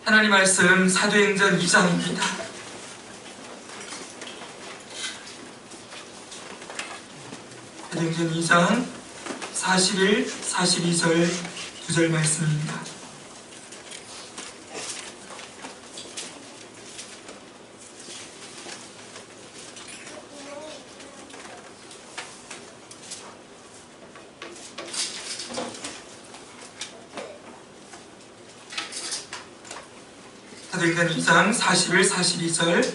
하나님 말씀 사도행전 2장입니다. 사도행전 2장 41, 42절 2절 말씀입니다. 사도행전 2장 41, 42절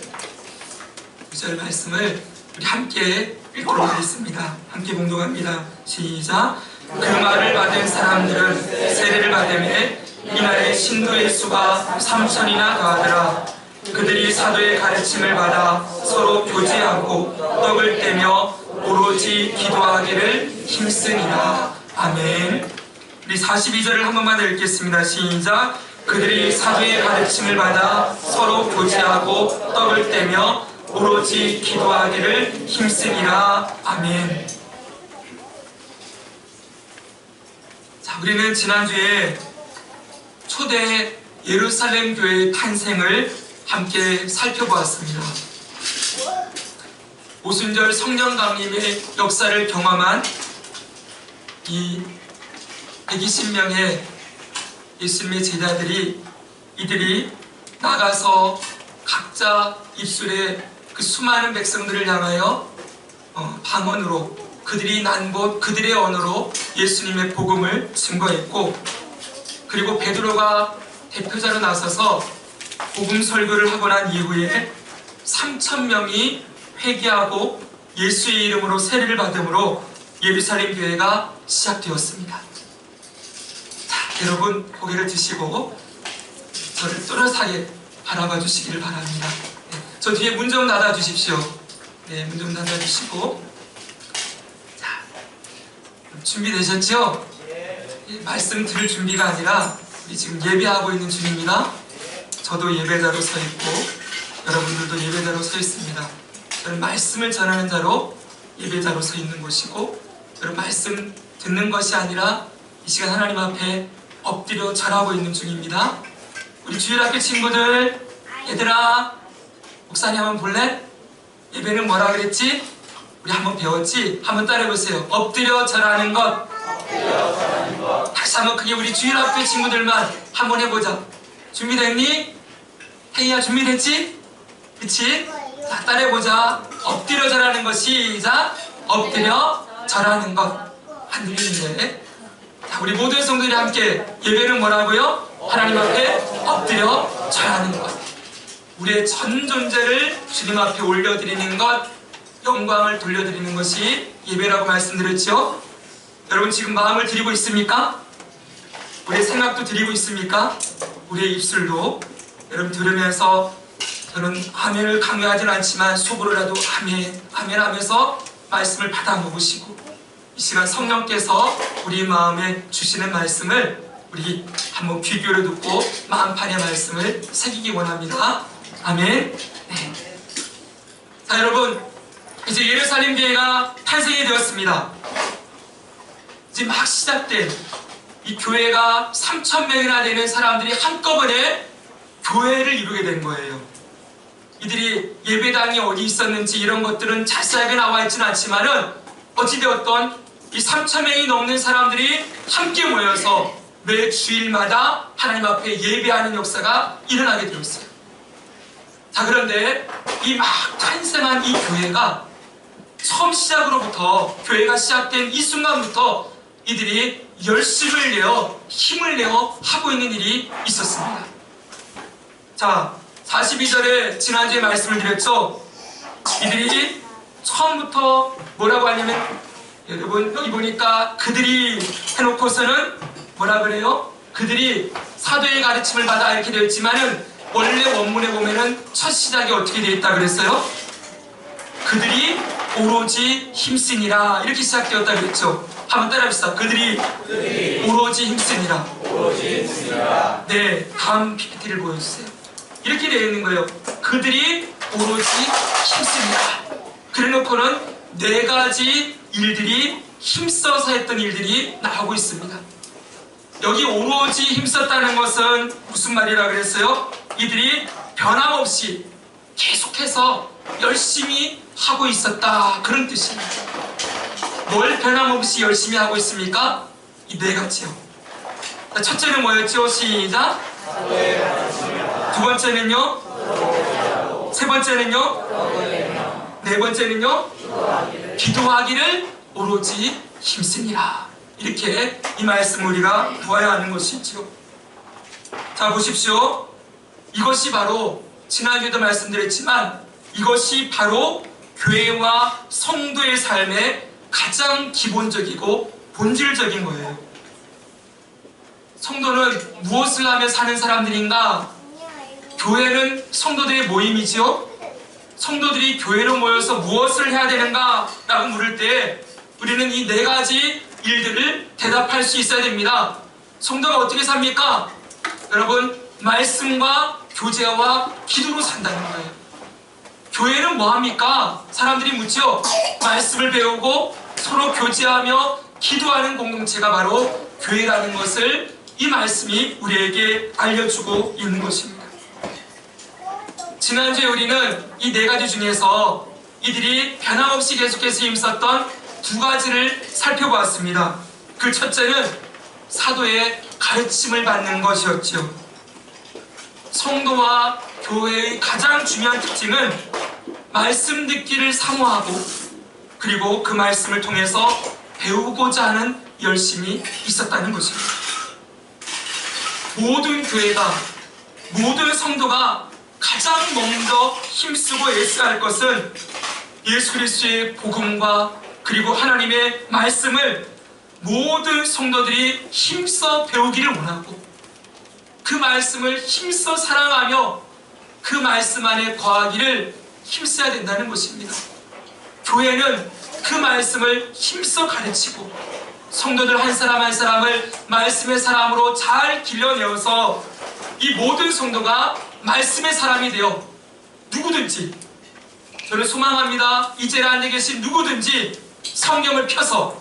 2절 말씀을 우리 함께 읽도록 하겠습니다. 함께 봉독합니다. 시작. 그 말을 받은 사람들은 세례를 받으매 이날에 신도의 수가 3,000이나 더하더라. 그들이 사도의 가르침을 받아 서로 교제하고 떡을 떼며 오로지 기도하기를 힘쓰니라. 아멘. 우리 42절을 한 번만 읽겠습니다. 시작. 그들이 사도의 가르침을 받아 서로 교제하고 떡을 떼며 오로지 기도하기를 힘쓰니라. 아멘. 자, 우리는 지난주에 초대 예루살렘 교회의 탄생을 함께 살펴보았습니다. 오순절 성령 강림의 역사를 경험한 이 120명의 예수님의 제자들이 이들이 나가서 각자 입술에 그 수많은 백성들을 향하여 방언으로 그들이 난 곳 그들의 언어로 예수님의 복음을 증거했고, 그리고 베드로가 대표자로 나서서 복음 설교를 하고 난 이후에 3,000명이 회개하고 예수의 이름으로 세례를 받음으로 예루살렘 교회가 시작되었습니다. 여러분 고개를 드시고 저를 또렷하게 바라봐 주시기를 바랍니다. 저 뒤에 문 좀 닫아 주십시오. 네, 문 좀 닫아 주시고. 자, 준비되셨죠? 말씀 들을 준비가 아니라 우리 지금 예배하고 있는 중입니다. 저도 예배자로 서 있고 여러분들도 예배자로 서 있습니다. 저는 말씀을 전하는 자로 예배자로 서 있는 곳이고, 여러분 말씀 듣는 것이 아니라 이 시간 하나님 앞에 엎드려 절하고 있는 중입니다. 우리 주일학교 친구들, 얘들아, 목사님 한번 볼래? 예배는 뭐라 그랬지? 우리 한번 배웠지? 한번 따라해보세요. 엎드려 절하는 것. 다시 한번 크게 우리 주일학교 친구들만 한번 해보자. 준비됐니? 혜이야, 준비됐지? 그치? 자, 따라해보자. 엎드려 절하는 것. 시작. 엎드려 절하는 것. 안 들리는데? 자, 우리 모든 성도들이 함께 예배는 뭐라고요? 하나님 앞에 엎드려 절하는 것. 우리의 전 존재를 주님 앞에 올려드리는 것, 영광을 돌려드리는 것이 예배라고 말씀드렸죠? 여러분 지금 마음을 드리고 있습니까? 우리의 생각도 드리고 있습니까? 우리의 입술도. 여러분 들으면서 저는 아멘을 강요하지는 않지만 속으로라도 아멘, 아멘 하면서 말씀을 받아 먹으시고, 이 시간 성령께서 우리 마음에 주시는 말씀을 우리 한번 귀 기울여 듣고 마음판의 말씀을 새기기 원합니다. 아멘. 네. 자, 여러분 이제 예루살렘 교회가 탄생이 되었습니다. 이제 막 시작된 이 교회가 3,000명이나 되는 사람들이 한꺼번에 교회를 이루게 된 거예요. 이들이 예배당이 어디 있었는지 이런 것들은 자세하게 나와 있지는 않지만은 어찌되었던 이 3,000명이 넘는 사람들이 함께 모여서 매 주일마다 하나님 앞에 예배하는 역사가 일어나게 되었어요. 자, 그런데 이 막 탄생한 이 교회가 처음 시작으로부터, 교회가 시작된 이 순간부터 이들이 열심을 내어 힘을 내어 하고 있는 일이 있었습니다. 자, 42절에 지난주에 말씀을 드렸죠. 이들이 처음부터 뭐라고 하냐면, 여러분 여기 보니까 그들이 해놓고서는 뭐라 그래요? 그들이 사도의 가르침을 받아 이렇게 되어 있지만은 원래 원문에 보면은 첫 시작이 어떻게 되어 있다 그랬어요? 그들이 오로지 힘쓰니라 이렇게 시작되었다 그랬죠. 한번 따라합시다. 그들이 오로지 힘쓰니라. 네, 다음 PPT를 보여주세요. 이렇게 되어 있는 거예요. 그들이 오로지 힘쓰니라. 그래놓고는 4가지 일들이 힘써서 했던 일들이 나오고 있습니다. 여기 오로지 힘썼다는 것은 무슨 말이라 그랬어요? 이들이 변함없이 계속해서 열심히 하고 있었다, 그런 뜻입니다. 뭘 변함없이 열심히 하고 있습니까? 이 네 가지요. 첫째는 뭐였죠? 시작. 두 번째는요? 세 번째는요? 네 번째는요? 기도하기를 오로지 힘쓰니라. 이렇게 이 말씀 우리가 보아야 하는 것이죠. 자, 보십시오. 이것이 바로 지난주에도 말씀드렸지만 이것이 바로 교회와 성도의 삶의 가장 기본적이고 본질적인 거예요. 성도는 무엇을 하며 사는 사람들인가? 교회는 성도들의 모임이지요. 성도들이 교회로 모여서 무엇을 해야 되는가? 라고 물을 때 우리는 이 네 가지 일들을 대답할 수 있어야 됩니다. 성도가 어떻게 삽니까? 여러분, 말씀과 교제와 기도로 산다는 거예요. 교회는 뭐합니까? 사람들이 묻죠. 말씀을 배우고 서로 교제하며 기도하는 공동체가 바로 교회라는 것을 이 말씀이 우리에게 알려주고 있는 것입니다. 지난주에 우리는 이 네 가지 중에서 이들이 변함없이 계속해서 힘썼던 두 가지를 살펴보았습니다. 그 첫째는 사도의 가르침을 받는 것이었죠. 성도와 교회의 가장 중요한 특징은 말씀 듣기를 사모하고 그리고 그 말씀을 통해서 배우고자 하는 열심이 있었다는 것입니다. 모든 교회가, 모든 성도가 가장 먼저 힘쓰고 애써야 할 것은 예수 그리스도의 복음과 그리고 하나님의 말씀을 모든 성도들이 힘써 배우기를 원하고 그 말씀을 힘써 사랑하며 그 말씀 안에 거하기를 힘써야 된다는 것입니다. 교회는 그 말씀을 힘써 가르치고 성도들 한 사람 한 사람을 말씀의 사람으로 잘 길러내어서 이 모든 성도가 말씀의 사람이 되어 누구든지, 저는 소망합니다. 이 자리에 앉아 계신 누구든지 성경을 펴서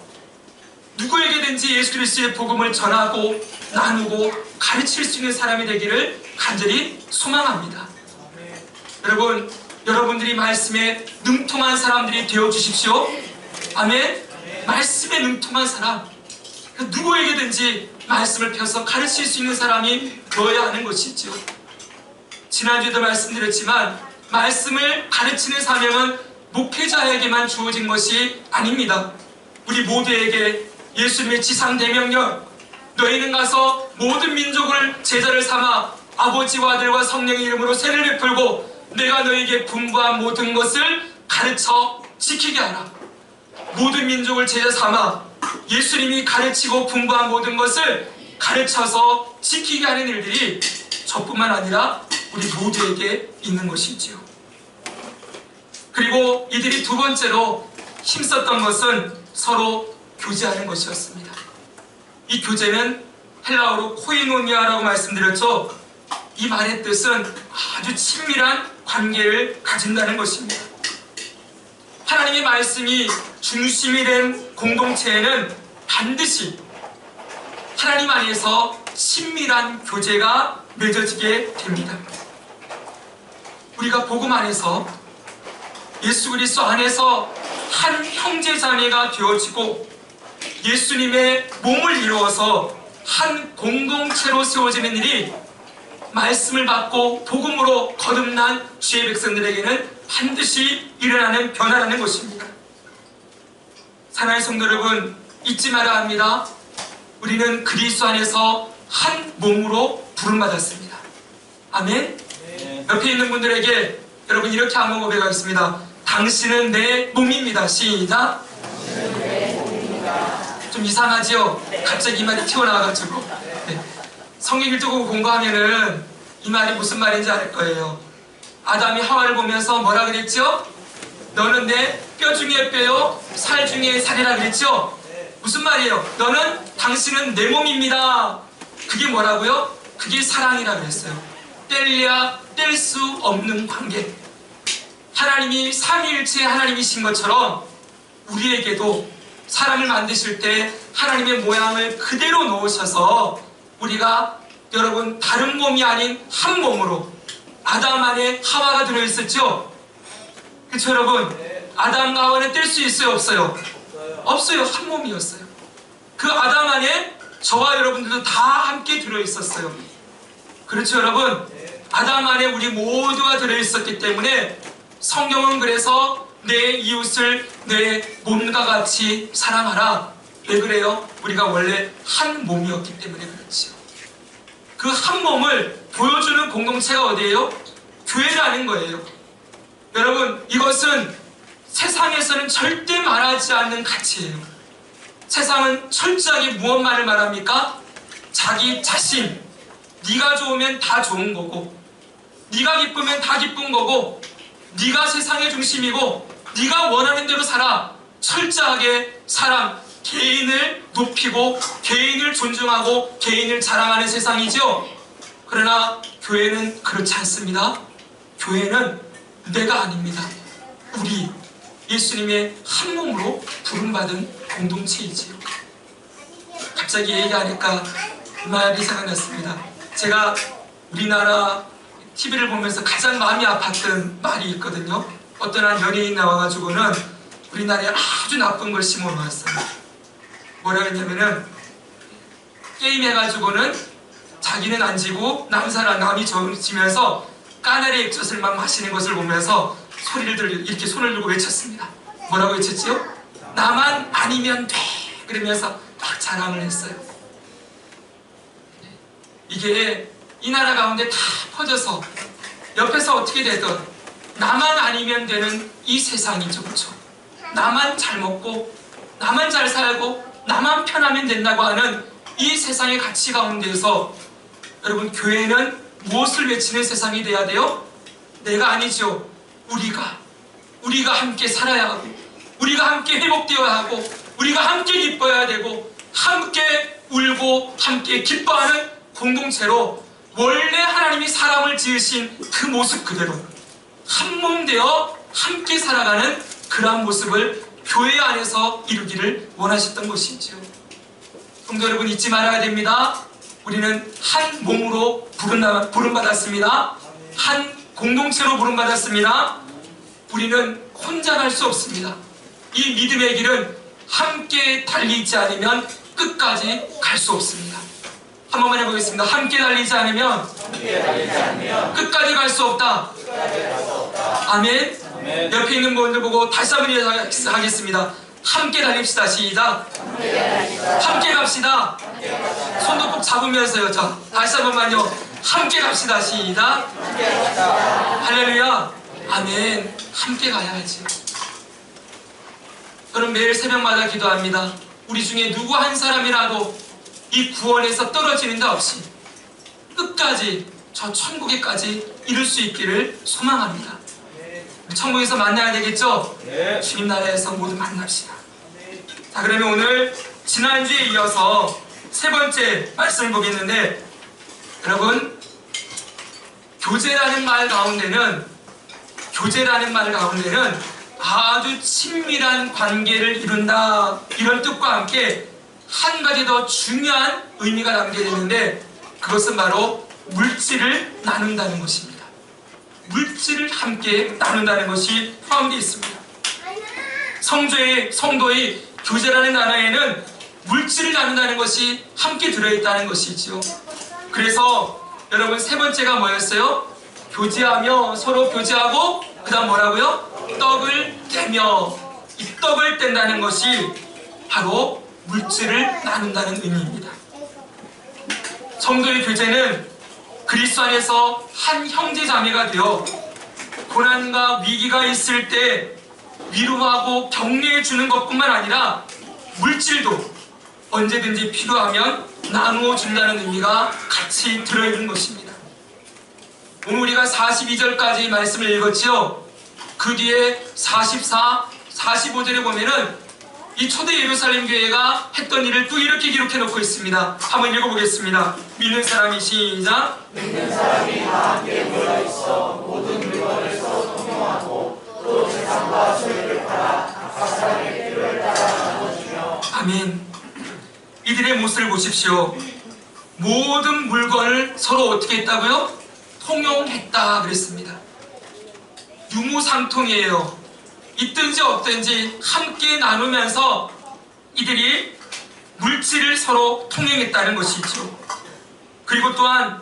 누구에게든지 예수 그리스도의 복음을 전하고 나누고 가르칠 수 있는 사람이 되기를 간절히 소망합니다. 여러분, 여러분들이 말씀에 능통한 사람들이 되어 주십시오. 아멘. 말씀에 능통한 사람, 누구에게든지 말씀을 펴서 가르칠 수 있는 사람이 되어야 하는 것이죠. 지난주에도 말씀드렸지만 말씀을 가르치는 사명은 목회자에게만 주어진 것이 아닙니다. 우리 모두에게 예수님의 지상대명령, 너희는 가서 모든 민족을 제자를 삼아 아버지와 아들과 성령의 이름으로 세를 베풀고 내가 너희에게 분부한 모든 것을 가르쳐 지키게 하라. 모든 민족을 제자 삼아 예수님이 가르치고 분부한 모든 것을 가르쳐서 지키게 하는 일들이 저뿐만 아니라 우리 모두에게 있는 것이지요. 그리고 이들이 두 번째로 힘썼던 것은 서로 교제하는 것이었습니다. 이 교제는 헬라어로 코이노니아라고 말씀드렸죠. 이 말의 뜻은 아주 친밀한 관계를 가진다는 것입니다. 하나님의 말씀이 중심이 된 공동체에는 반드시 하나님 안에서 친밀한 교제가 맺어지게 됩니다. 우리가 복음 안에서 예수 그리스도 안에서 한 형제 자매가 되어지고 예수님의 몸을 이루어서 한 공동체로 세워지는 일이 말씀을 받고 복음으로 거듭난 주의 백성들에게는 반드시 일어나는 변화라는 것입니다. 사랑하는 성도 여러분, 잊지 말아야 합니다. 우리는 그리스도 안에서 한 몸으로 부름받았습니다. 아멘. 네. 옆에 있는 분들에게 여러분 이렇게 한번 고백하겠습니다. 당신은 내 몸입니다. 시작. 좀 이상하지요? 갑자기 이 말이 튀어나와가지고. 네. 성경 읽고 공부하면은 이 말이 무슨 말인지 알 거예요. 아담이 하와를 보면서 뭐라 그랬죠? 너는 내 뼈 중에 뼈요, 살 중에 살이라 그랬죠? 무슨 말이에요? 당신은 내 몸입니다. 그게 뭐라고요? 그게 사랑이라 그랬어요. 뗄래야 뗄 수 없는 관계. 하나님이 삼위일체 하나님이신 것처럼 우리에게도 사람을 만드실 때 하나님의 모양을 그대로 놓으셔서 우리가 여러분 다른 몸이 아닌 한 몸으로 아담 안에 하와가 들어있었죠? 그쵸 여러분? 아담과 하와는 뗄 수 있어요 없어요? 없어요. 한 몸이었어요. 그 아담 안에 저와 여러분들도 다 함께 들어있었어요. 그렇죠 여러분? 아담 안에 우리 모두가 들어있었기 때문에 성경은 그래서 내 이웃을 내 몸과 같이 사랑하라. 왜 그래요? 우리가 원래 한 몸이었기 때문에 그렇지요. 그 한 몸을 보여주는 공동체가 어디예요? 교회라는 거예요. 여러분 이것은 세상에서는 절대 말하지 않는 가치예요. 세상은 철저하게 무엇만을 말합니까? 자기 자신. 네가 좋으면 다 좋은 거고 네가 기쁘면 다 기쁜 거고 네가 세상의 중심이고 네가 원하는 대로 살아. 철저하게 사람, 개인을 높이고 개인을 존중하고 개인을 자랑하는 세상이죠. 그러나 교회는 그렇지 않습니다. 교회는 내가 아닙니다. 우리 예수님의 한 몸으로 부름받은 공동체이지요. 갑자기 얘기하니까 말이 생각났습니다. 제가 우리나라 TV를 보면서 가장 마음이 아팠던 말이 있거든요. 어떤 한 연예인 나와가지고는 우리나라에 아주 나쁜 걸 심어놓았어요. 뭐라 했냐면은 게임해가지고는 자기는 안 지고 남이 지면서 까나리 액젓을 막 마시는 것을 보면서 소리를 들고 이렇게 손을 들고 외쳤습니다. 뭐라고 외쳤지요? 나만 아니면 돼! 그러면서 막 자랑을 했어요. 이게 이 나라 가운데 다 퍼져서 옆에서 어떻게 되든 나만 아니면 되는 이 세상이죠. 그렇죠? 나만 잘 먹고 나만 잘 살고 나만 편하면 된다고 하는 이 세상의 가치 가운데에서 여러분 교회는 무엇을 외치는 세상이 돼야 돼요? 내가 아니죠. 우리가 함께 살아야 하고 우리가 함께 회복되어야 하고 우리가 함께 기뻐야 되고 함께 울고 함께 기뻐하는 공동체로 원래 하나님이 사람을 지으신 그 모습 그대로 한 몸 되어 함께 살아가는 그러한 모습을 교회 안에서 이루기를 원하셨던 것이지요. 성도 여러분 잊지 말아야 됩니다. 우리는 한 몸으로 부름받았습니다. 한 공동체로 부름받았습니다. 우리는 혼자 갈 수 없습니다. 이 믿음의 길은 함께 달리지 않으면 끝까지 갈 수 없습니다. 한 번만 해보겠습니다. 함께 달리지 않으면 끝까지 갈 수 없다. 아멘. 옆에 있는 분들 보고 다시 한번 하겠습니다. 함께 달립시다. 시작. 함께 갑시다. 손도 꼭 잡으면서요. 자, 다시 한 번만요. 함께 갑시다. 시작. 할렐루야. 아멘. 함께 가야지. 저는 매일 새벽마다 기도합니다. 우리 중에 누구 한 사람이라도 이 구원에서 떨어지는 데 없이 끝까지 저 천국에까지 이룰 수 있기를 소망합니다. 천국에서 만나야 되겠죠? 네. 주님 나라에서 모두 만납시다. 자, 그러면 오늘 지난주에 이어서 세 번째 말씀을 보겠는데, 여러분 교제라는 말 가운데는 아주 친밀한 관계를 이룬다, 이런 뜻과 함께 한 가지 더 중요한 의미가 담겨 있는데, 그것은 바로 물질을 나눈다는 것입니다. 물질을 함께 나눈다는 것이 포함되어 있습니다. 성도의 교제라는 단어에는 물질을 나눈다는 것이 함께 들어있다는 것이지요. 그래서 여러분 세 번째가 뭐였어요? 교제하며 서로 교제하고 그 다음 뭐라고요? 떡을 떼며, 이 떡을 뗀다는 것이 바로 물질을 나눈다는 의미입니다. 성도의 교제는 그리스도 안에서 한 형제 자매가 되어 고난과 위기가 있을 때 위로하고 격려해 주는 것뿐만 아니라 물질도 언제든지 필요하면 나누어 준다는 의미가 같이 들어있는 것입니다. 오늘 우리가 42절까지 말씀을 읽었지요. 그 뒤에 44, 45절에 보면은 이 초대 예루살렘 교회가 했던 일을 또 이렇게 기록해 놓고 있습니다. 한번 읽어보겠습니다. 믿는 사람이 시작. 믿는 사람이 다 함께 모여 있어 모든 물건을 서로 통용하고 또 재산과 소유를 팔아 각 사람의 필요를 따라 나눠주며. 아멘. 이들의 모습을 보십시오. 모든 물건을 서로 어떻게 했다고요? 통용했다 그랬습니다. 유무상통이에요. 있든지 없든지 함께 나누면서 이들이 물질을 서로 통용했다는 것이죠. 그리고 또한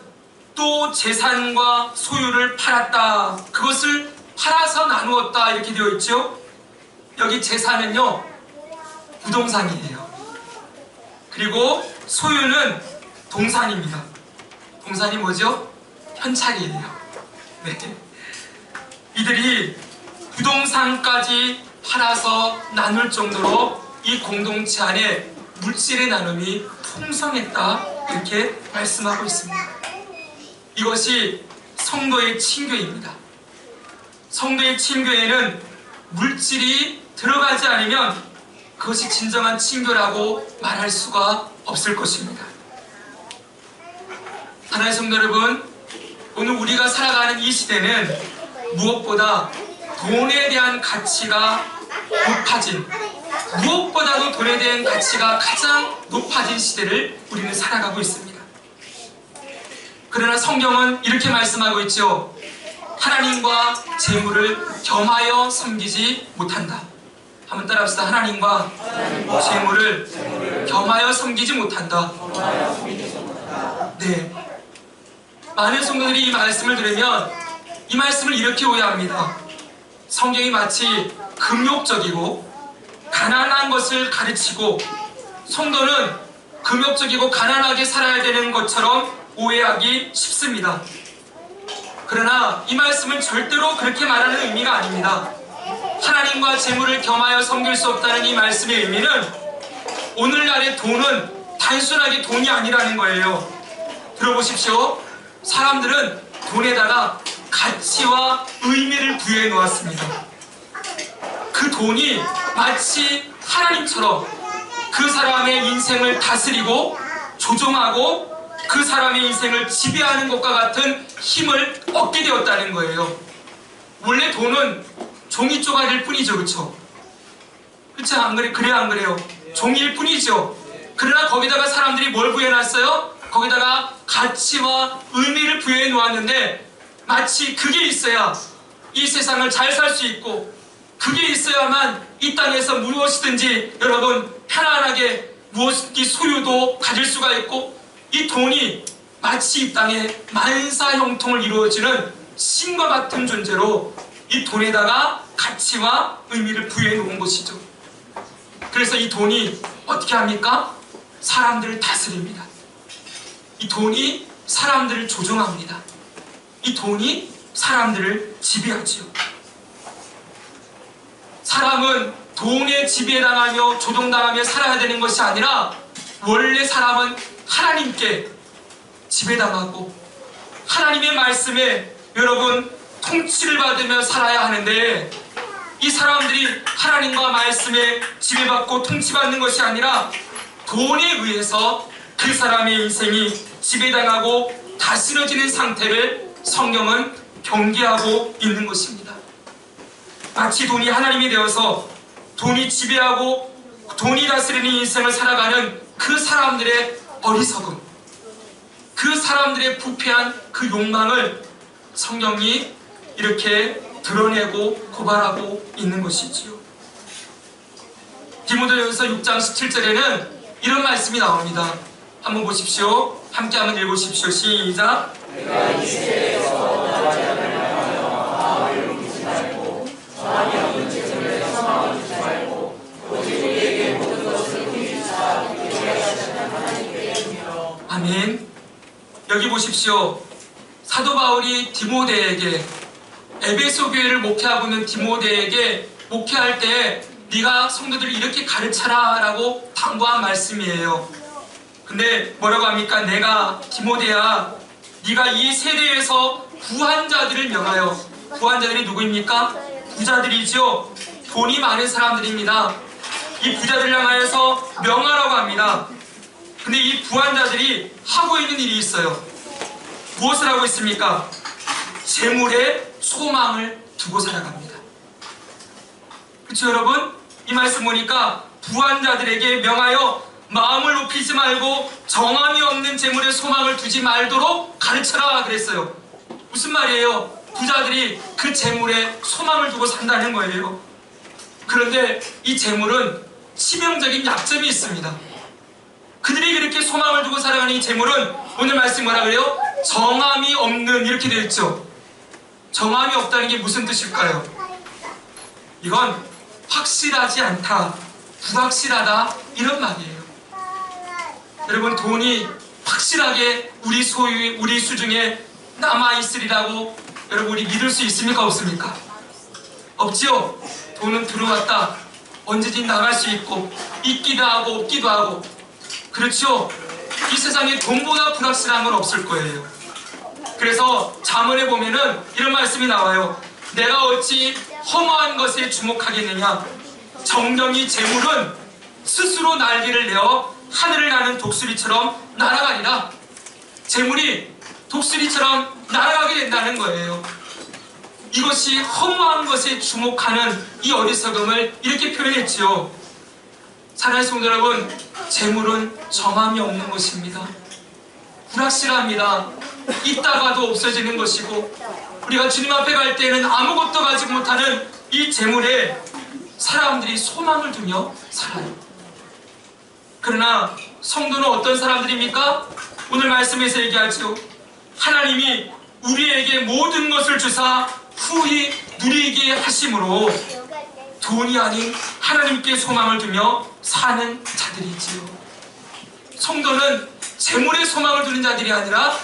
또 재산과 소유를 팔았다. 그것을 팔아서 나누었다 이렇게 되어 있죠. 여기 재산은요 부동산이에요. 그리고 소유는 동산입니다. 동산이 뭐죠? 현찰이에요. 네. 이들이 부동산까지 팔아서 나눌 정도로 이 공동체 안에 물질의 나눔이 풍성했다 이렇게 말씀하고 있습니다. 이것이 성도의 친교입니다. 성도의 친교에는 물질이 들어가지 않으면 그것이 진정한 친교라고 말할 수가 없을 것입니다. 하나님의 성도 여러분, 오늘 우리가 살아가는 이 시대는 무엇보다 돈에 대한 가치가 높아진, 무엇보다도 돈에 대한 가치가 가장 높아진 시대를 우리는 살아가고 있습니다. 그러나 성경은 이렇게 말씀하고 있죠. 하나님과 재물을 겸하여 섬기지 못한다. 한번 따라합시다. 하나님과 재물을 겸하여 섬기지 못한다. 네. 많은 성도들이 이 말씀을 들으면 이 말씀을 이렇게 오해합니다. 성경이 마치 금욕적이고 가난한 것을 가르치고 성도는 금욕적이고 가난하게 살아야 되는 것처럼 오해하기 쉽습니다. 그러나 이 말씀은 절대로 그렇게 말하는 의미가 아닙니다. 하나님과 재물을 겸하여 섬길 수 없다는 이 말씀의 의미는 오늘날의 돈은 단순하게 돈이 아니라는 거예요. 들어보십시오. 사람들은 돈에다가 가치와 의미를 부여해 놓았습니다. 그 돈이 마치 하나님처럼 그 사람의 인생을 다스리고 조종하고 그 사람의 인생을 지배하는 것과 같은 힘을 얻게 되었다는 거예요. 원래 돈은 종이 쪼가리일 뿐이죠. 그렇죠? 그렇죠? 안 그래? 그래요? 안 그래요? 종일 뿐이죠. 그러나 거기다가 사람들이 뭘 부여해놨어요? 거기다가 가치와 의미를 부여해 놓았는데 마치 그게 있어야 이 세상을 잘 살 수 있고 그게 있어야만 이 땅에서 무엇이든지 여러분 편안하게 무엇이 소유도 가질 수가 있고 이 돈이 마치 이 땅에 만사형통을 이루어지는 신과 같은 존재로 이 돈에다가 가치와 의미를 부여해 놓은 것이죠. 그래서 이 돈이 어떻게 합니까? 사람들을 다스립니다. 이 돈이 사람들을 조종합니다. 이 돈이 사람들을 지배하지요. 사람은 돈에 지배당하며 조종당하며 살아야 되는 것이 아니라 원래 사람은 하나님께 지배당하고 하나님의 말씀에 여러분 통치를 받으며 살아야 하는데 이 사람들이 하나님과 말씀에 지배받고 통치받는 것이 아니라 돈에 의해서 그 사람의 인생이 지배당하고 다스려지는 상태를 성경은 경계하고 있는 것입니다. 마치 돈이 하나님이 되어서 돈이 지배하고 돈이 다스리는 인생을 살아가는 그 사람들의 어리석음, 그 사람들의 부패한 그 욕망을 성경이 이렇게 드러내고 고발하고 있는 것이지요. 디모데전서 6장 17절에는 이런 말씀이 나옵니다. 한번 보십시오. 함께 한번 읽으십시오. 시작. 내가 이 세대에서 나라지 않을 마음을 용기지 말고 전함이 없는 재물에 소망을 두지 말고 오직 우리에게 모든 것을 공유주사 기쁘게 하시는 하나님께 드리며. 아멘. 여기 보십시오. 사도 바울이 디모데에게 에베소 교회를 목회하고 있는 디모데에게 목회할 때 네가 성도들을 이렇게 가르쳐라 라고 당부한 말씀이에요. 근데 뭐라고 합니까? 내가 디모데야 네가 이 세대에서 부한 자들을 명하여, 부한 자들이 누구입니까? 부자들이죠. 돈이 많은 사람들입니다. 이 부자들을 향하여서 명하라고 합니다. 근데 이 부한 자들이 하고 있는 일이 있어요. 무엇을 하고 있습니까? 재물에 소망을 두고 살아갑니다. 그렇죠 여러분? 이 말씀 보니까 부한 자들에게 명하여 마음을 높이지 말고 정함이 없는 재물에 소망을 두지 말도록 가르쳐라 그랬어요. 무슨 말이에요? 부자들이 그 재물에 소망을 두고 산다는 거예요. 그런데 이 재물은 치명적인 약점이 있습니다. 그들이 그렇게 소망을 두고 살아가는 이 재물은 오늘 말씀 뭐라 그래요? 정함이 없는, 이렇게 되어 있죠. 정함이 없다는 게 무슨 뜻일까요? 이건 확실하지 않다, 불확실하다, 이런 말이에요. 여러분, 돈이 확실하게 우리 소유, 우리 수중에 남아있으리라고 여러분 우리 믿을 수 있습니까? 없습니까? 없지요? 돈은 들어왔다, 언제든지 나갈 수 있고, 있기도 하고 없기도 하고, 그렇죠? 이 세상에 돈보다 불확실한 건 없을 거예요. 그래서 잠언에 보면은 이런 말씀이 나와요. 내가 어찌 허무한 것에 주목하겠느냐? 정령이 재물은 스스로 날개를 내어 하늘을 나는 독수리처럼 날아가리라. 재물이 독수리처럼 날아가게 된다는 거예요. 이것이 허무한 것에 주목하는 이 어리석음을 이렇게 표현했지요. 사랑하는 성도 여러분, 재물은 정함이 없는 것입니다. 불확실합니다. 있다가도 없어지는 것이고, 우리가 주님 앞에 갈 때는 아무것도 가지고 못하는 이 재물에 사람들이 소망을 두며 살아요. 그러나 성도는 어떤 사람들입니까? 오늘 말씀에서 얘기하죠. 하나님이 우리에게 모든 것을 주사 후히 누리게 하심으로 돈이 아닌 하나님께 소망을 두며 사는 자들이지요. 성도는 재물에 소망을 두는 자들이 아니라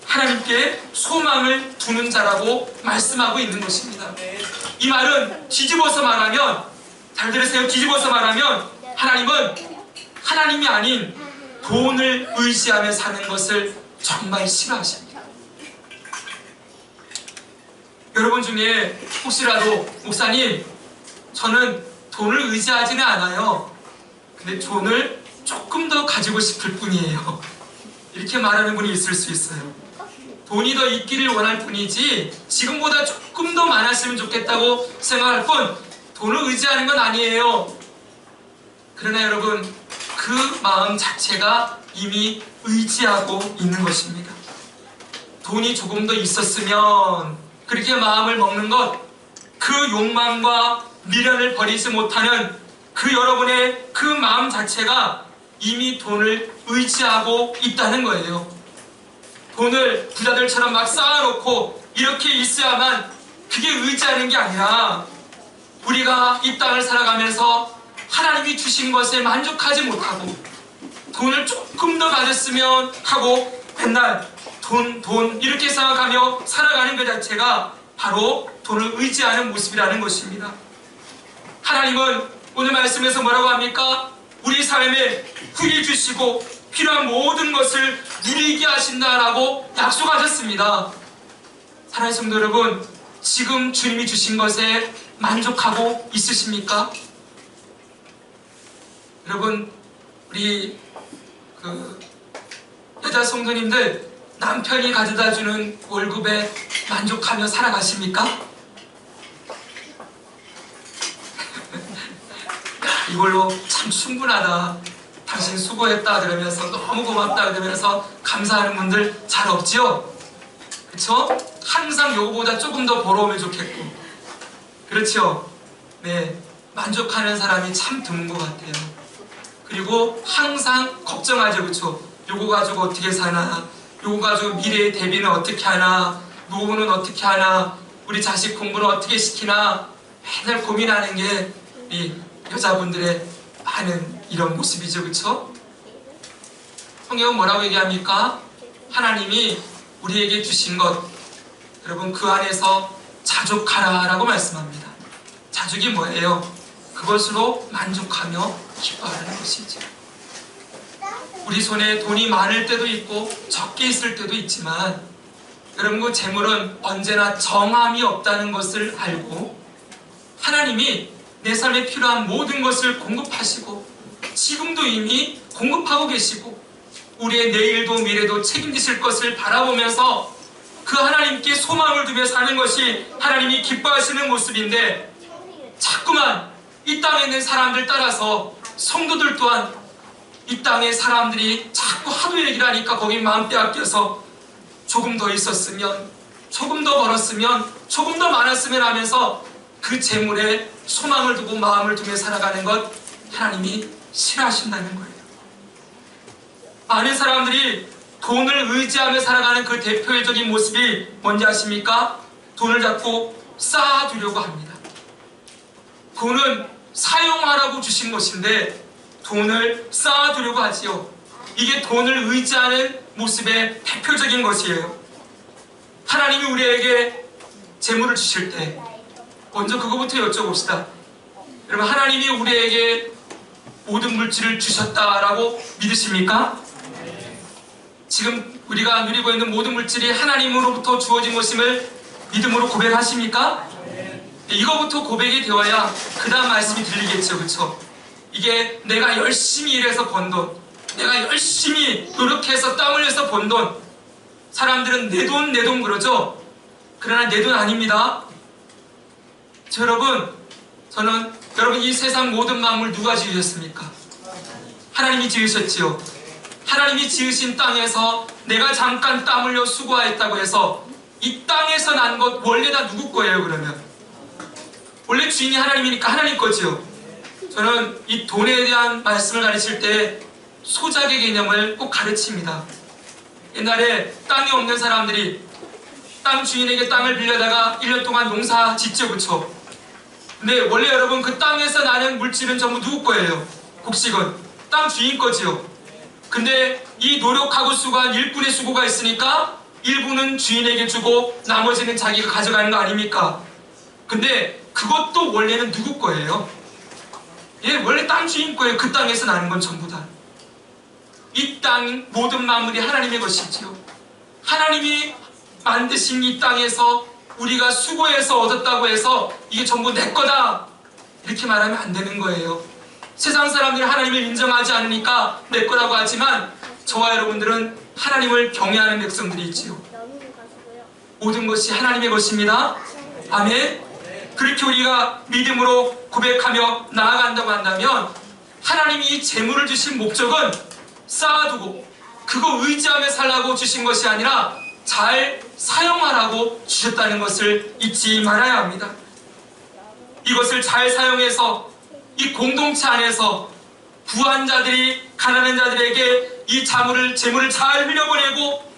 하나님께 소망을 두는 자라고 말씀하고 있는 것입니다. 이 말은 뒤집어서 말하면, 잘 들으세요. 뒤집어서 말하면 하나님은 하나님이 아닌 돈을 의지하며 사는 것을 정말 싫어하십니다. 여러분 중에 혹시라도 목사님, 저는 돈을 의지하지는 않아요. 근데 돈을 조금 더 가지고 싶을 뿐이에요, 이렇게 말하는 분이 있을 수 있어요. 돈이 더 있기를 원할 뿐이지 지금보다 조금 더 많았으면 좋겠다고 생각할 뿐 돈을 의지하는 건 아니에요. 그러나 여러분, 그 마음 자체가 이미 의지하고 있는 것입니다. 돈이 조금 더 있었으면, 그렇게 마음을 먹는 것, 그 욕망과 미련을 버리지 못하는 그 여러분의 그 마음 자체가 이미 돈을 의지하고 있다는 거예요. 돈을 부자들처럼 막 쌓아놓고 이렇게 있어야만 그게 의지하는 게 아니라, 우리가 이 땅을 살아가면서 하나님이 주신 것에 만족하지 못하고 돈을 조금 더 가졌으면 하고 맨날 돈 이렇게 생각하며 살아가는 것 자체가 바로 돈을 의지하는 모습이라는 것입니다. 하나님은 오늘 말씀에서 뭐라고 합니까? 우리 삶에 후히 주시고 필요한 모든 것을 누리게 하신다라고 약속하셨습니다. 사랑하는 성도 여러분, 지금 주님이 주신 것에 만족하고 있으십니까? 여러분, 우리 여자 성도님들, 남편이 가져다주는 월급에 만족하며 살아가십니까? 이걸로 참 충분하다, 당신 수고했다 그러면서, 너무 고맙다 그러면서 감사하는 분들 잘 없지요? 그렇죠? 항상 요거보다 조금 더 벌어오면 좋겠고, 그렇죠? 네, 만족하는 사람이 참 드문 것 같아요. 그리고 항상 걱정하죠, 그렇죠? 요거 가지고 어떻게 사나, 요거 가지고 미래의 대비는 어떻게 하나, 노후는 어떻게 하나, 우리 자식 공부는 어떻게 시키나, 맨날 고민하는 게 이 여자분들의 많은 이런 모습이죠, 그렇죠? 성경은 뭐라고 얘기합니까? 하나님이 우리에게 주신 것, 여러분 그 안에서 자족하라 라고 말씀합니다. 자족이 뭐예요? 그것으로 만족하며 기뻐하는 것이죠. 우리 손에 돈이 많을 때도 있고 적게 있을 때도 있지만, 여러분 그 재물은 언제나 정함이 없다는 것을 알고, 하나님이 내 삶에 필요한 모든 것을 공급하시고 지금도 이미 공급하고 계시고 우리의 내일도 미래도 책임지실 것을 바라보면서 그 하나님께 소망을 두며 사는 것이 하나님이 기뻐하시는 모습인데, 자꾸만 이 땅에 있는 사람들 따라서 성도들 또한 이 땅에 사람들이 자꾸 하도 얘기를 하니까 거기 마음 빼앗겨서 조금 더 있었으면, 조금 더 벌었으면, 조금 더 많았으면 하면서 그 재물에 소망을 두고 마음을 두며 살아가는 것 하나님이 싫어하신다는 거예요. 많은 사람들이 돈을 의지하며 살아가는 그 대표적인 모습이 뭔지 아십니까? 돈을 자꾸 쌓아두려고 합니다. 돈은 사용하라고 주신 것인데 돈을 쌓아두려고 하지요. 이게 돈을 의지하는 모습의 대표적인 것이에요. 하나님이 우리에게 재물을 주실 때 먼저 그거부터 여쭤봅시다. 여러분, 하나님이 우리에게 모든 물질을 주셨다라고 믿으십니까? 지금 우리가 누리고 있는 모든 물질이 하나님으로부터 주어진 것임을 믿음으로 고백하십니까? 이거부터 고백이 되어야 그 다음 말씀이 들리겠죠. 그렇죠? 이게 내가 열심히 일해서 번 돈, 내가 열심히 노력해서 땀 흘려서 번 돈. 사람들은 내 돈, 내 돈 그러죠? 그러나 내 돈 아닙니다. 저는 여러분, 이 세상 모든 만물 누가 지으셨습니까? 하나님이 지으셨지요. 하나님이 지으신 땅에서 내가 잠깐 땀 흘려 수고하였다고 해서 이 땅에서 난 것 원래 다 누구 거예요? 그러면 원래 주인이 하나님이니까 하나님 거지요. 저는 이 돈에 대한 말씀을 가르칠 때 소작의 개념을 꼭 가르칩니다. 옛날에 땅이 없는 사람들이 땅 주인에게 땅을 빌려다가 1년 동안 농사 짓죠. 그쵸? 근데 원래 여러분, 그 땅에서 나는 물질은 전부 누구 거예요? 곡식은 땅 주인 거지요. 근데 이 노력하고 수고한 일꾼의 수고가 있으니까 일부는 주인에게 주고 나머지는 자기가 가져가는 거 아닙니까? 근데 그것도 원래는 누구 거예요? 예, 원래 땅 주인 거예요. 그 땅에서 나는 건 전부 다. 이 땅 모든 만물이 하나님의 것이지요. 하나님이 만드신 이 땅에서 우리가 수고해서 얻었다고 해서 이게 전부 내 거다 이렇게 말하면 안 되는 거예요. 세상 사람들은 하나님을 인정하지 않으니까 내 거라고 하지만 저와 여러분들은 하나님을 경외하는 백성들이 있지요. 모든 것이 하나님의 것입니다. 아멘. 그렇게 우리가 믿음으로 고백하며 나아간다고 한다면 하나님이 이 재물을 주신 목적은 쌓아두고 그거 의지하며 살라고 주신 것이 아니라 잘 사용하라고 주셨다는 것을 잊지 말아야 합니다. 이것을 잘 사용해서 이 공동체 안에서 부한 자들이 가난한 자들에게 이 재물을 잘 흘려보내고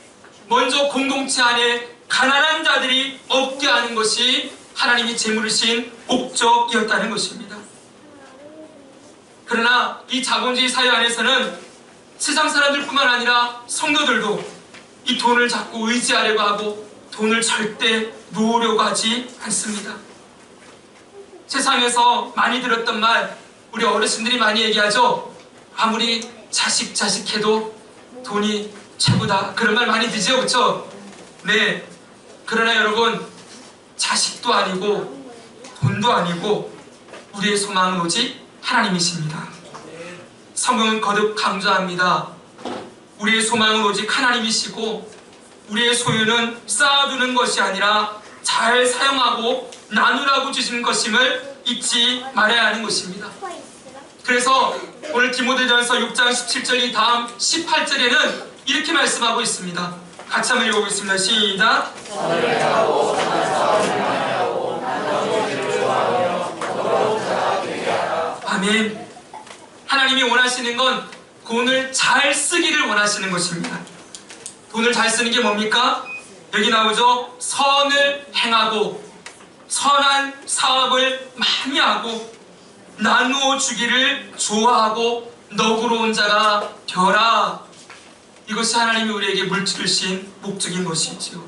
먼저 공동체 안에 가난한 자들이 없게 하는 것이 하나님이 재물을 주신 목적이었다는 것입니다. 그러나 이 자본주의 사회 안에서는 세상 사람들뿐만 아니라 성도들도 이 돈을 자꾸 의지하려고 하고 돈을 절대 놓으려고 하지 않습니다. 세상에서 많이 들었던 말, 우리 어르신들이 많이 얘기하죠. 아무리 자식 해도 돈이 최고다. 그런 말 많이 듣죠. 그렇죠? 네. 그러나 여러분, 자식도 아니고 돈도 아니고 우리의 소망은 오직 하나님이십니다. 성경은 거듭 강조합니다. 우리의 소망은 오직 하나님이시고 우리의 소유는 쌓아두는 것이 아니라 잘 사용하고 나누라고 주신 것임을 잊지 말아야 하는 것입니다. 그래서 오늘 디모데전서 6장 17절 이 다음 18절에는 이렇게 말씀하고 있습니다. 같이 한번 읽어보겠습니다. 시작. 아멘. 하나님이 원하시는 건 돈을 잘 쓰기를 원하시는 것입니다. 돈을 잘 쓰는 게 뭡니까? 여기 나오죠. 선을 행하고 선한 사업을 많이 하고 나누어 주기를 좋아하고 너그러운 자가 되어라. 이것이 하나님이 우리에게 물질을 주신 목적인 것이지요.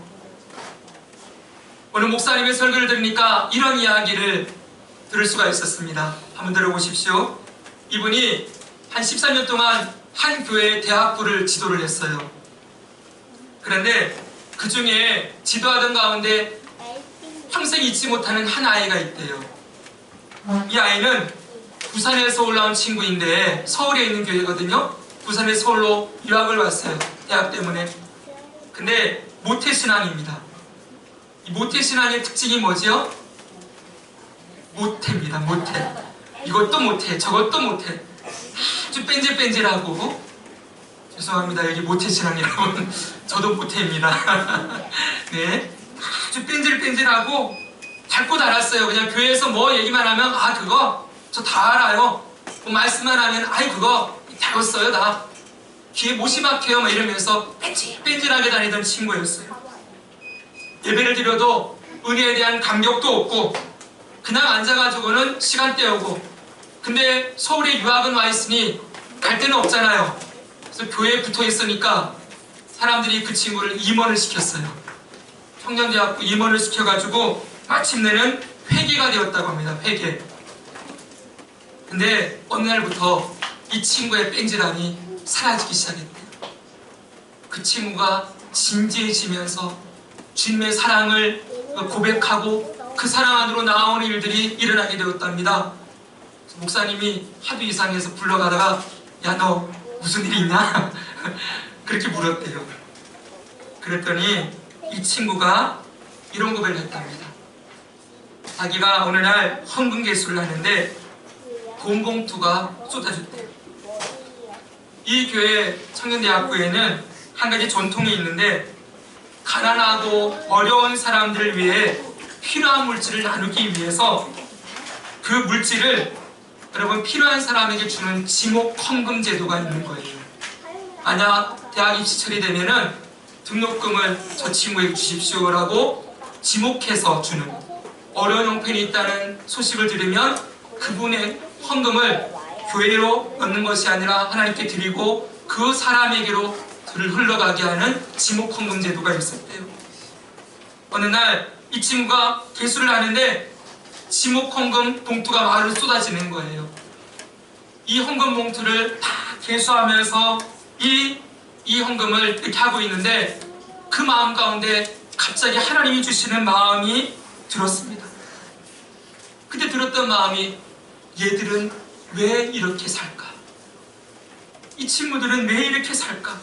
오늘 목사님의 설교를 들으니까 이런 이야기를 들을 수가 있었습니다. 한번 들어보십시오. 이분이 한 13년 동안 한 교회의 대학부를 지도를 했어요. 그런데 그 중에 지도하던 가운데 평생 잊지 못하는 한 아이가 있대요. 이 아이는 부산에서 올라온 친구인데 서울에 있는 교회거든요. 부산에서 서울로 유학을 왔어요. 대학 때문에. 근데 모태신앙입니다. 이 모태신앙의 특징이 뭐지요? 모태입니다. 모태. 이것도 못해, 저것도 못해. 아주 뺀질뺀질하고, 죄송합니다. 여기 모태신앙이라고. 저도 모태입니다. 네. 아주 뺀질뺀질하고 닳고 닳았어요. 그냥 교회에서 뭐 얘기만 하면, 아, 그거 저 다 알아요. 뭐 말씀만 하면, 아이, 그거 배웠어요, 다. 귀에 못이 막혀요. 막 이러면서 뺀질뺀질하게 다니던 친구였어요. 예배를 드려도 은혜에 대한 감격도 없고, 그냥 앉아가지고는 시간 때우고, 근데 서울에 유학은 와 있으니 갈 데는 없잖아요. 그래서 교회에 붙어 있으니까 사람들이 그 친구를 임원을 시켰어요. 청년대학교 임원을 시켜가지고 마침내는 회계가 되었다고 합니다. 회계. 근데 어느 날부터 이 친구의 뺀질함이 사라지기 시작했대요. 그 친구가 진지해지면서 주님의 사랑을 고백하고 그 사랑 안으로 나오는 일들이 일어나게 되었답니다. 목사님이 하도 이상해서 불러가다가, 야, 너 무슨 일이 있냐? 그렇게 물었대요. 그랬더니 이 친구가 이런 고백을 했답니다. 자기가 어느 날 헌금 개수를 하는데 돈 봉투가 쏟아졌대요. 이 교회 청년대학교에는 한 가지 전통이 있는데, 가난하고 어려운 사람들을 위해 필요한 물질을 나누기 위해서 그 물질을 여러분 필요한 사람에게 주는 지목 헌금 제도가 있는 거예요. 만약 대학 입시철이 되면은 등록금을 저 친구에게 주십시오라고 지목해서 주는, 어려운 형편이 있다는 소식을 들으면 그분의 헌금을 교회로 넣는 것이 아니라 하나님께 드리고 그 사람에게로 흘러가게 하는 지목 헌금 제도가 있었대요. 어느 날 이 친구가 개수를 하는데 지목 헌금 봉투가 마루 쏟아지는 거예요. 이 헌금 봉투를 다 개수하면서 이 헌금을 이렇게 하고 있는데 그 마음 가운데 갑자기 하나님이 주시는 마음이 들었습니다. 그때 들었던 마음이, 얘들은 왜 이렇게 살까? 이 친구들은 왜 이렇게 살까?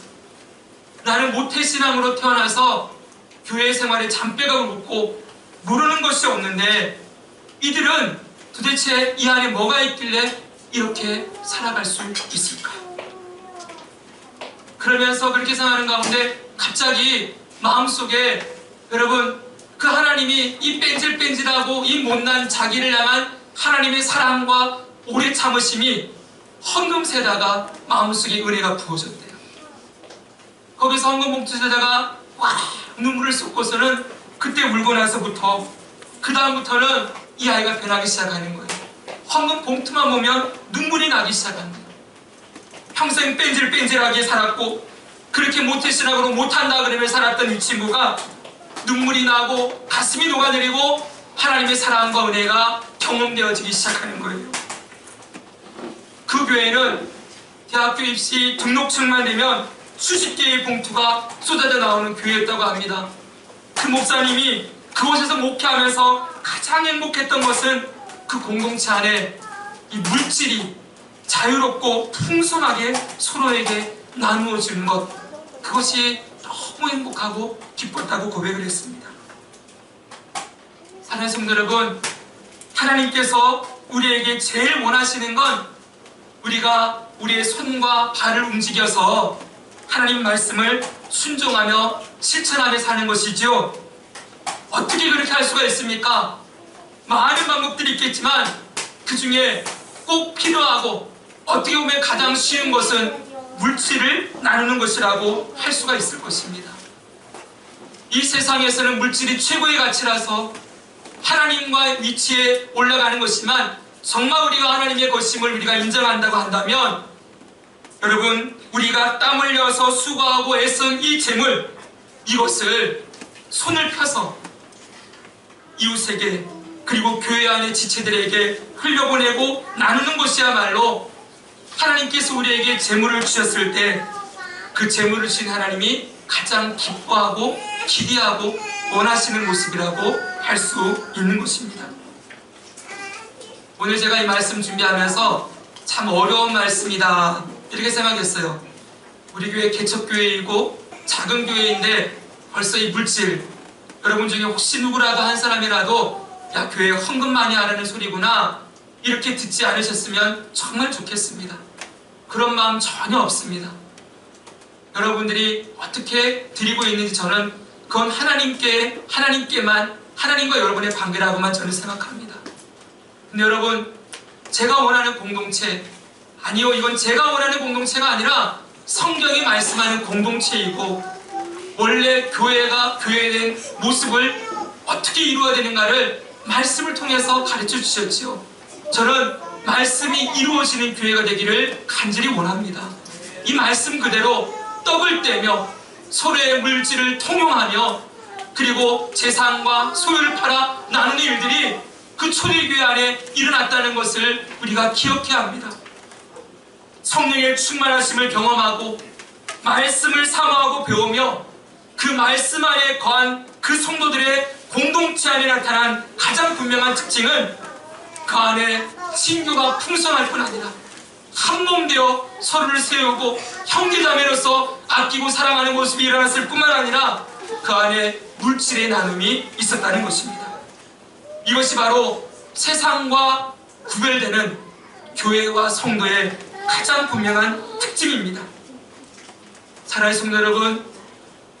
나는 모태신앙으로 태어나서 교회 생활에 잔뼈가 굵고 모르는 것이 없는데 이들은 도대체 이 안에 뭐가 있길래 이렇게 살아갈 수 있을까? 그러면서 그렇게 생각하는 가운데 갑자기 마음속에, 여러분, 그 하나님이 이 뺀질뺀질하고 이 못난 자기를 향한 하나님의 사랑과 오래 참으심이 헌금세다가 마음속에 은혜가 부어졌대요. 거기서 헌금봉투에다가 와 눈물을 쏟고서는 그때 울고 나서부터 그 다음부터는 이 아이가 변하기 시작하는 거예요. 헌금봉투만 보면 눈물이 나기 시작합니다. 평생 뺀질뺀질하게 살았고 그렇게 모태신앙으로 못한다 그러며 살았던 이 친구가 눈물이 나고 가슴이 녹아내리고 하나님의 사랑과 은혜가 경험되어지기 시작하는 거예요. 그 교회는 대학교 입시 등록증만 되면 수십 개의 봉투가 쏟아져 나오는 교회였다고 합니다. 그 목사님이 그곳에서 목회하면서 가장 행복했던 것은 그 공동체 안에 이 물질이 자유롭고 풍성하게 서로에게 나누어지는 것, 그것이 너무 행복하고 기뻤다고 고백을 했습니다. 사랑하는 성도 여러분, 하나님께서 우리에게 제일 원하시는 건 우리가 우리의 손과 발을 움직여서 하나님 말씀을 순종하며 실천하며 사는 것이지요. 어떻게 그렇게 할 수가 있습니까? 많은 방법들이 있겠지만 그 중에 꼭 필요하고 어떻게 보면 가장 쉬운 것은 물질을 나누는 것이라고 할 수가 있을 것입니다. 이 세상에서는 물질이 최고의 가치라서 하나님과의 위치에 올라가는 것이지만 정말 우리가 하나님의 것임을 우리가 인정한다고 한다면 여러분, 우리가 땀 흘려서 수고하고 애쓴 이 재물, 이것을 손을 펴서 이웃에게 그리고 교회 안의 지체들에게 흘려보내고 나누는 것이야말로 하나님께서 우리에게 재물을 주셨을 때 그 재물을 주신 하나님이 가장 기뻐하고 기대하고 원하시는 모습이라고 할 수 있는 것입니다. 오늘 제가 이 말씀 준비하면서 참 어려운 말씀이다 이렇게 생각했어요. 우리 교회 개척교회이고 작은 교회인데 벌써 이 물질, 여러분 중에 혹시 누구라도 한 사람이라도 야 교회에 헌금 많이 하라는 소리구나 이렇게 듣지 않으셨으면 정말 좋겠습니다. 그런 마음 전혀 없습니다. 여러분들이 어떻게 드리고 있는지 저는 그건 하나님께만, 하나님과 여러분의 관계라고만 저는 생각합니다. 근데 여러분, 제가 원하는 공동체, 아니요, 이건 제가 원하는 공동체가 아니라 성경이 말씀하는 공동체이고, 원래 교회가 교회된 모습을 어떻게 이루어야 되는가를 말씀을 통해서 가르쳐 주셨지요. 저는 말씀이 이루어지는 교회가 되기를 간절히 원합니다. 이 말씀 그대로 떡을 떼며 서로의 물질을 통용하며 그리고 재산과 소유를 팔아 나누는 일들이 그 초대교회 안에 일어났다는 것을 우리가 기억해야 합니다. 성령의 충만하심을 경험하고 말씀을 사모하고 배우며 그 말씀 안에 거한 그 성도들의 공동체 안에 나타난 가장 분명한 특징은 그 안에 친교가 풍성할 뿐 아니라 한몸 되어 서로를 세우고 형제자매로서 아끼고 사랑하는 모습이 일어났을 뿐만 아니라 그 안에 물질의 나눔이 있었다는 것입니다. 이것이 바로 세상과 구별되는 교회와 성도의 가장 분명한 특징입니다. 사랑하는 성도 여러분,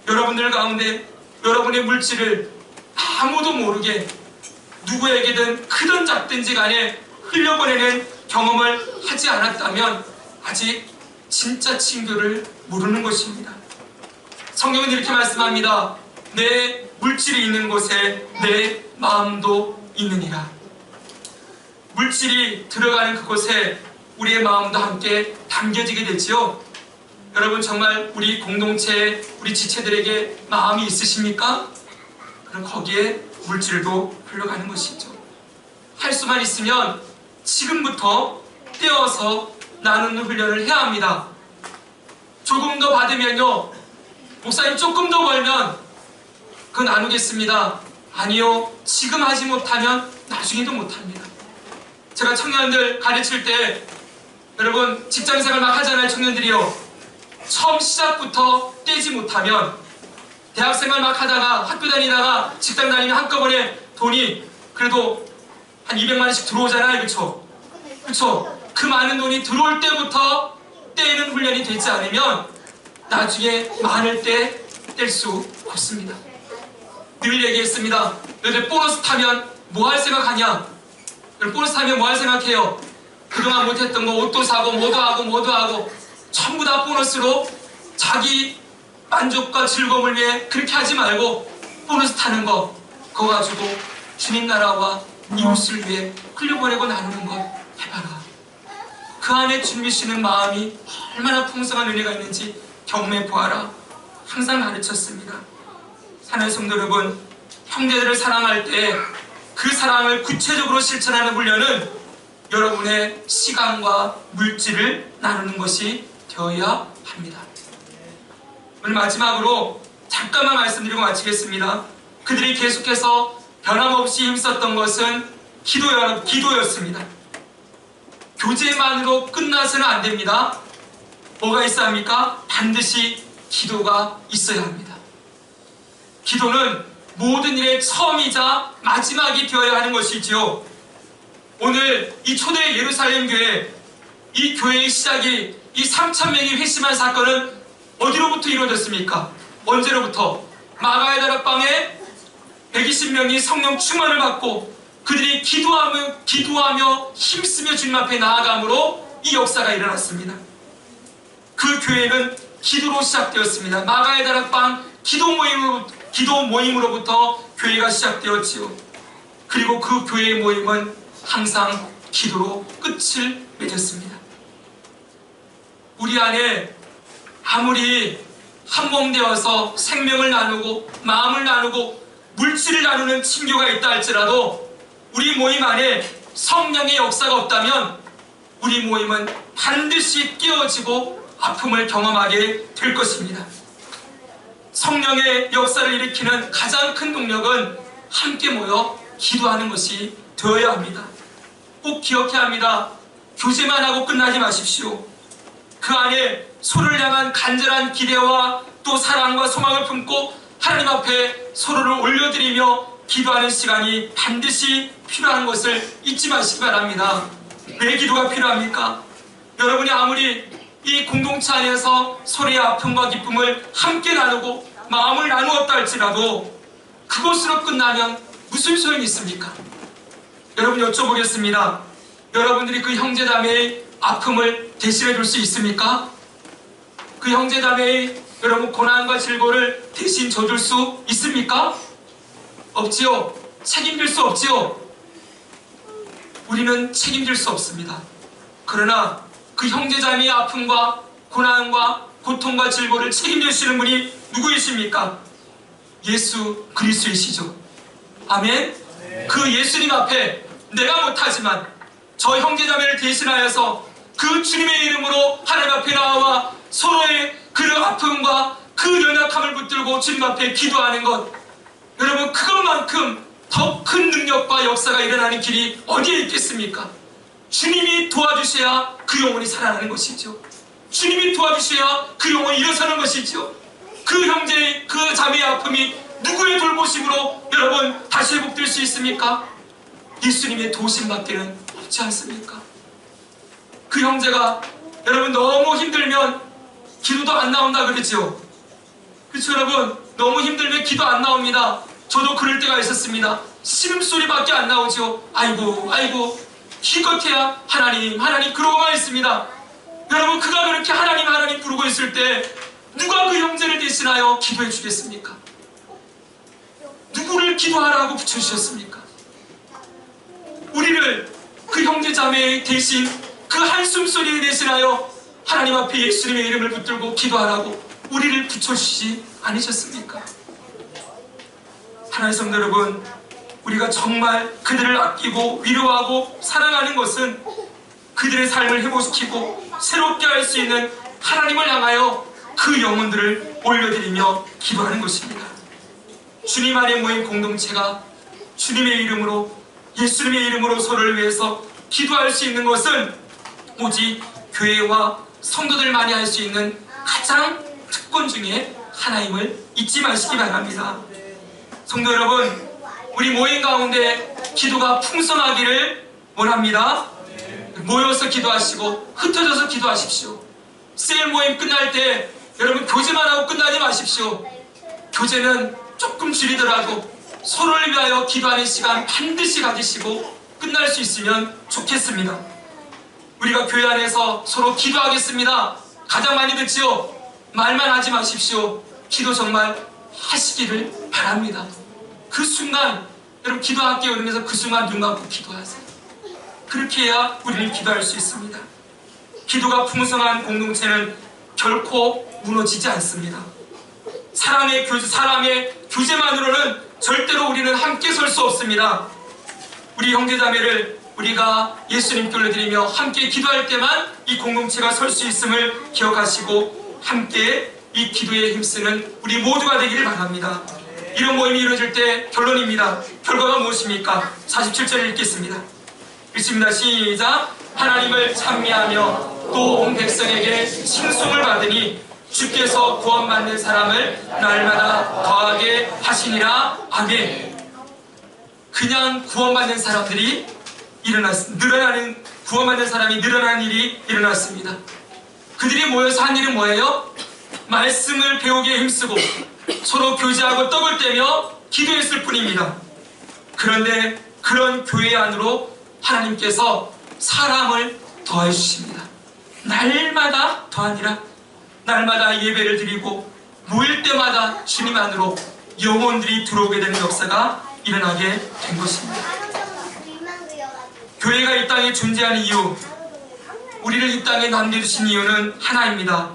여러분들 가운데 여러분의 물질을 아무도 모르게 누구에게든 크든 작든지 간에 흘려보내는 경험을 하지 않았다면 아직 진짜 친교를 모르는 것입니다. 성경은 이렇게 말씀합니다. 내 물질이 있는 곳에 내 마음도 있느니라. 물질이 들어가는 그곳에 우리의 마음도 함께 담겨지게 되지요. 여러분, 정말 우리 공동체에 우리 지체들에게 마음이 있으십니까? 그럼 거기에 물질도 흘러가는 것이죠. 할 수만 있으면 지금부터 떼어서 나누는 훈련을 해야 합니다. 조금 더 받으면요, 목사님 조금 더 벌면 그거 나누겠습니다. 아니요, 지금 하지 못하면 나중에도 못합니다. 제가 청년들 가르칠 때, 여러분 직장생활 막 하잖아요. 청년들이요, 처음 시작부터 떼지 못하면 대학생활 막 하다가 학교 다니다가 직장 다니면 한꺼번에 돈이 그래도 한 200만 원씩 들어오잖아요. 그쵸? 그쵸? 그 많은 돈이 들어올 때부터 떼는 훈련이 되지 않으면 나중에 많을 때 뗄 수 없습니다. 늘 얘기했습니다. 너희들 보너스 타면 뭐 할 생각하냐? 보너스 타면 뭐 할 생각해요? 그동안 못했던 거 옷도 사고 뭐도 하고 전부 다 보너스로 자기 만족과 즐거움을 위해 그렇게 하지 말고 보너스 타는 거 그거 가지고 주님 나라와 이웃을 위해 흘려보내고 나누는 것 해봐라. 그 안에 주님 주시는 마음이 얼마나 풍성한 은혜가 있는지 경험해 보아라. 항상 가르쳤습니다. 사랑하는 성도 여러분, 형제들을 사랑할 때 그 사랑을 구체적으로 실천하는 훈련은 여러분의 시간과 물질을 나누는 것이 되어야 합니다. 오늘 마지막으로 잠깐만 말씀드리고 마치겠습니다. 그들이 계속해서 변함없이 힘썼던 것은 기도였습니다. 교제만으로 끝나서는 안 됩니다. 뭐가 있어야 합니까? 반드시 기도가 있어야 합니다. 기도는 모든 일의 처음이자 마지막이 되어야 하는 것이지요. 오늘 이 초대 예루살렘 교회, 이 교회의 시작이 이 3,000명이 회심한 사건은 어디로부터 이루어졌습니까? 언제로부터? 마가의 다락방에 120명이 성령 충만을 받고 그들이 기도하며 힘쓰며 주님 앞에 나아감으로 이 역사가 일어났습니다. 그 교회는 기도로 시작되었습니다. 마가의 다락방 기도 모임으로부터 교회가 시작되었지요. 그리고 그 교회의 모임은 항상 기도로 끝을 맺었습니다. 우리 안에 아무리 한몸 되어서 생명을 나누고 마음을 나누고 물질을 나누는 친교가 있다 할지라도 우리 모임 안에 성령의 역사가 없다면 우리 모임은 반드시 깨어지고 아픔을 경험하게 될 것입니다. 성령의 역사를 일으키는 가장 큰 동력은 함께 모여 기도하는 것이 되어야 합니다. 꼭 기억해야 합니다. 교제만 하고 끝나지 마십시오. 그 안에 서로를 향한 간절한 기대와 또 사랑과 소망을 품고 하나님 앞에 서로를 올려드리며 기도하는 시간이 반드시 필요한 것을 잊지 마시기 바랍니다. 왜 기도가 필요합니까? 여러분이 아무리 이 공동체 안에서 서로의 아픔과 기쁨을 함께 나누고 마음을 나누었다 할지라도 그것으로 끝나면 무슨 소용이 있습니까? 여러분 여쭤보겠습니다. 여러분들이 그 형제자매의 아픔을 대신해 줄 수 있습니까? 그 형제자매의 여러분 고난과 질고를 대신 져줄 수 있습니까? 없지요. 책임질 수 없지요. 우리는 책임질 수 없습니다. 그러나 그 형제자매의 아픔과 고난과 고통과 질고를 책임지시는 분이 누구이십니까? 예수 그리스도이시죠. 아멘. 그 예수님 앞에 내가 못하지만 저 형제자매를 대신하여서 그 주님의 이름으로 하나님 앞에 나와 서로의 그 아픔과 그 연약함을 붙들고 주님 앞에 기도하는 것, 여러분 그것만큼 더 큰 능력과 역사가 일어나는 길이 어디에 있겠습니까? 주님이 도와주셔야 그 영혼이 살아나는 것이죠. 주님이 도와주셔야 그 영혼이 일어서는 것이죠. 그 형제의 그 자매의 아픔이 누구의 돌보심으로 여러분 다시 회복될 수 있습니까? 예수님의 도우심밖에는 없지 않습니까? 그 형제가 여러분 너무 힘들면 기도도 안 나온다 그러죠. 그렇죠 여러분? 너무 힘들면 기도 안 나옵니다. 저도 그럴 때가 있었습니다. 신음소리밖에 안 나오죠. 아이고 아이고 기껏해야 하나님 하나님 그러고만 있습니다. 여러분 그가 그렇게 하나님 하나님 부르고 있을 때 누가 그 형제를 대신하여 기도해 주겠습니까? 누구를 기도하라고 붙여주셨습니까? 우리를 그 형제자매 대신 그 한숨소리에 대신하여 하나님 앞에 예수님의 이름을 붙들고 기도하라고 우리를 붙여주시지 않으셨습니까? 하나님의 성도 여러분, 우리가 정말 그들을 아끼고 위로하고 사랑하는 것은 그들의 삶을 회복시키고 새롭게 할 수 있는 하나님을 향하여 그 영혼들을 올려드리며 기도하는 것입니다. 주님 안에 모인 공동체가 주님의 이름으로 예수님의 이름으로 서로를 위해서 기도할 수 있는 것은 오직 교회와 성도들만이 할 수 있는 가장 특권 중에 하나임을 잊지 마시기 바랍니다. 성도 여러분, 우리 모임 가운데 기도가 풍성하기를 원합니다. 모여서 기도하시고 흩어져서 기도하십시오. 셀 모임 끝날 때 여러분 교제만 하고 끝나지 마십시오. 교제는 조금 줄이더라도 서로를 위하여 기도하는 시간 반드시 가지시고 끝날 수 있으면 좋겠습니다. 우리가 교회 안에서 서로 기도하겠습니다. 가장 많이 듣지요? 말만 하지 마십시오. 기도 정말 하시기를 바랍니다. 그 순간 여러분 기도할게요 이러면서 그 순간 눈 감고 기도하세요. 그렇게 해야 우리는 기도할 수 있습니다. 기도가 풍성한 공동체는 결코 무너지지 않습니다. 사랑의 교제만으로는 절대로 우리는 함께 설 수 없습니다. 우리 형제자매를 우리가 예수님께 올려드리며 함께 기도할 때만 이 공동체가 설 수 있음을 기억하시고 함께 이 기도에 힘쓰는 우리 모두가 되기를 바랍니다. 이런 모임이 이루어질 때 결론입니다. 결과가 무엇입니까? 47절을 읽겠습니다. 읽습니다. 시작. 하나님을 찬미하며 또 온 백성에게 칭송을 받으니 주께서 구원받는 사람을 날마다 더하게 하시니라. 아멘. 그냥 구원받는 사람들이 구원받는 사람이 늘어나는 일이 일어났습니다. 그들이 모여서 한 일은 뭐예요? 말씀을 배우기에 힘쓰고 서로 교제하고 떡을 떼며 기도했을 뿐입니다. 그런데 그런 교회 안으로 하나님께서 사람을 더해 주십니다. 날마다 더하니라. 날마다 예배를 드리고 모일 때마다 주님 안으로 영혼들이 들어오게 되는 역사가 일어나게 된 것입니다. 교회가 이 땅에 존재하는 이유, 우리를 이 땅에 남겨주신 이유는 하나입니다.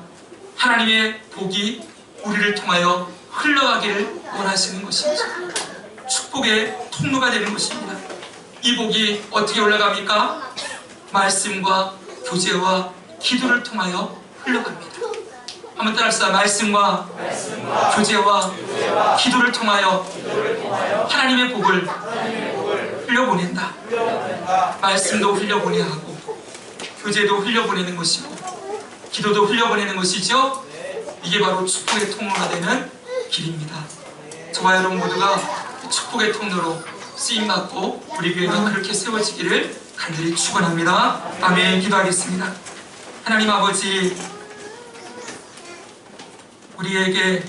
하나님의 복이 우리를 통하여 흘러가기를 원하시는 것입니다. 축복의 통로가 되는 것입니다. 이 복이 어떻게 올라갑니까? 말씀과 교제와 기도를 통하여 흘러갑니다. 한번 따라합시다. 말씀과 교제와 기도를 통하여 하나님의 복을 흘려보낸다. 말씀도 흘려보내야 하고 교제도 흘려보내는 것이고 기도도 흘려보내는 것이죠. 이게 바로 축복의 통로가 되는 길입니다. 저와 여러분 모두가 축복의 통로로 쓰임받고 우리 교회가 그렇게 세워지기를 간절히 축원합니다. 아멘. 기도하겠습니다. 하나님 아버지, 우리에게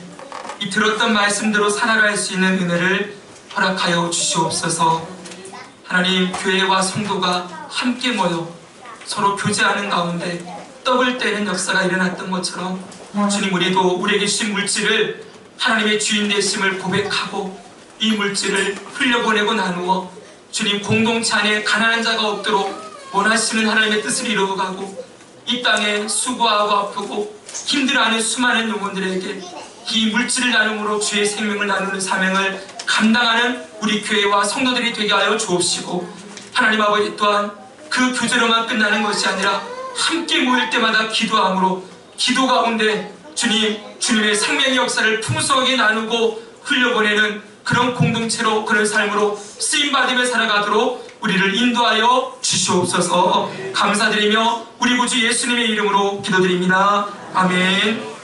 이 들었던 말씀대로 살아갈 수 있는 은혜를 허락하여 주시옵소서. 하나님, 교회와 성도가 함께 모여 서로 교제하는 가운데 떡을 떼는 역사가 일어났던 것처럼 주님, 우리도 우리에게 주신 물질을 하나님의 주인 되심을 고백하고 이 물질을 흘려보내고 나누어 주님, 공동체 안에 가난한 자가 없도록 원하시는 하나님의 뜻을 이루어가고 이 땅에 수고하고 아프고 힘들어하는 수많은 영혼들에게 이 물질을 나눔으로 주의 생명을 나누는 사명을 감당하는 우리 교회와 성도들이 되게 하여 주옵시고, 하나님 아버지 또한 그 교제로만 끝나는 것이 아니라 함께 모일 때마다 기도함으로 기도 가운데 주님의 생명의 역사를 풍성하게 나누고 흘려보내는 그런 공동체로, 그런 삶으로 쓰임받으며 살아가도록 우리를 인도하여 주시옵소서. 감사드리며 우리 구주 예수님의 이름으로 기도드립니다. 아멘.